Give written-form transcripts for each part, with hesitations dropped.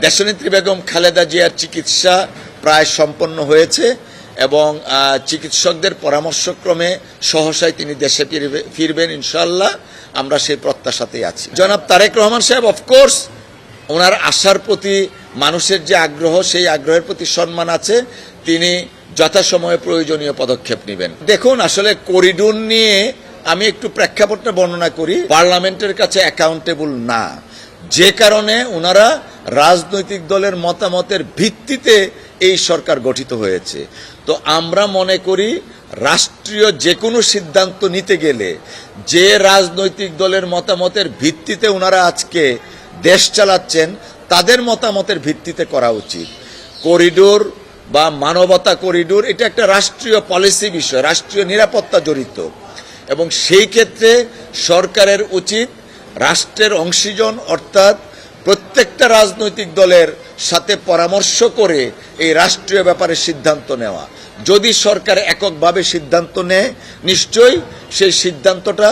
দেশনেত্রী বেগম খালেদা জিয়ার চিকিৎসা প্রায় সম্পন্ন হয়েছে এবং চিকিৎসকদের পরামর্শক্রমে সহসায় তিনি দেশে ফিরবেন ইনশাআল্লাহ। আমরা সেই প্রত্যাশাতেই আছি। জনাব তারেক রহমান সাহেব অফকোর্স ওনার আশার প্রতি মানুষের যে আগ্রহ, সেই আগ্রহের প্রতি সম্মান আছে। তিনি যথাসময়ে প্রয়োজনীয় পদক্ষেপ নেবেন। দেখুন, আসলে করিডোর নিয়ে আমি একটু প্রেক্ষাপটটা বর্ণনা করি। পার্লামেন্টের কাছে অ্যাকাউন্টেবল না, যে কারণে ওনারা রাজনৈতিক দলের মতামতের ভিত্তিতে এই সরকার গঠিত হয়েছে। তো আমরা মনে করি রাষ্ট্রীয় যে কোনো সিদ্ধান্ত নিতে গেলে যে রাজনৈতিক দলের মতামতের ভিত্তিতে ওনারা আজকে দেশ চালাচ্ছেন, তাদের মতামতের ভিত্তিতে করা উচিত। করিডোর বা মানবতা করিডোর এটা একটা রাষ্ট্রীয় পলিসি বিষয়, রাষ্ট্রীয় নিরাপত্তা জড়িত, এবং সেই ক্ষেত্রে সরকারের উচিত রাষ্ট্রের অংশীজন অর্থাৎ প্রত্যেকটা রাজনৈতিক দলের সাথে পরামর্শ করে এই রাষ্ট্রীয় ব্যাপারে সিদ্ধান্ত নেওয়া। যদি সরকার এককভাবে সিদ্ধান্ত নেয়, নিশ্চয়ই সেই সিদ্ধান্তটা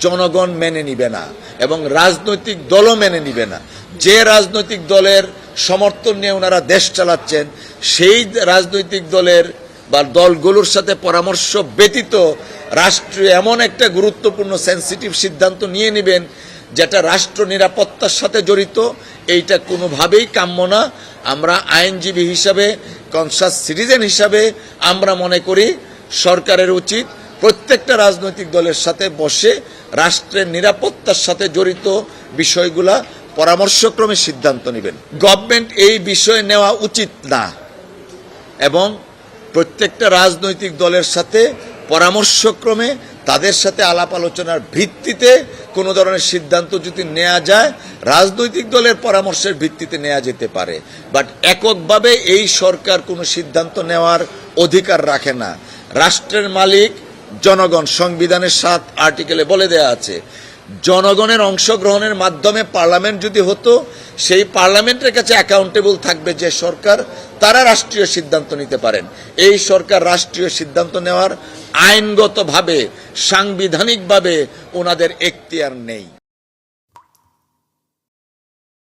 জনগণ মেনে নিবে না এবং রাজনৈতিক দলও মেনে নিবে না। যে রাজনৈতিক দলের সমর্থন নিয়ে ওনারা দেশ চালাচ্ছেন, সেই রাজনৈতিক দলের বা দলগুলোর সাথে পরামর্শ ব্যতীত রাষ্ট্রীয় এমন একটা গুরুত্বপূর্ণ সেন্সিটিভ সিদ্ধান্ত নিয়ে নেবেন যেটা রাষ্ট্র নিরাপত্তার সাথে জড়িত, এইটা কোনোভাবেই কাম্য না। আমরা আইনজীবী হিসাবে, কনসাস সিটিজেন হিসাবে আমরা মনে করি সরকারের উচিত প্রত্যেকটা রাজনৈতিক দলের সাথে বসে রাষ্ট্রের নিরাপত্তার সাথে জড়িত বিষয়গুলা পরামর্শক্রমে সিদ্ধান্ত নেবেন। গভর্নমেন্ট এই বিষয়ে নেওয়া উচিত না এবং প্রত্যেকটা রাজনৈতিক দলের সাথে পরামর্শক্রমে তাদের সাথে আলাপ আলোচনার ভিত্তিতে কোনো ধরনের সিদ্ধান্ত যদি নেওয়া যায়, রাজনৈতিক দলের পরামর্শের ভিত্তিতে নেওয়া যেতে পারে। বাট এককভাবে এই সরকার কোনো সিদ্ধান্ত নেওয়ার অধিকার রাখে না। রাষ্ট্রের মালিক জনগণ, সংবিধানের 7 আর্টিকেলে বলে দেয়া আছে। জনগণের অংশগ্রহণের মাধ্যমে পার্লামেন্ট যদি হতো, সেই পার্লামেন্টের কাছে অ্যাকাউন্টেবল থাকবে যে সরকার, তারা রাষ্ট্রীয় সিদ্ধান্ত নিতে পারেন। এই সরকার রাষ্ট্রীয় সিদ্ধান্ত নেওয়ার আইনগতভাবে, সাংবিধানিকভাবে ওনাদের এখতিয়ার নেই।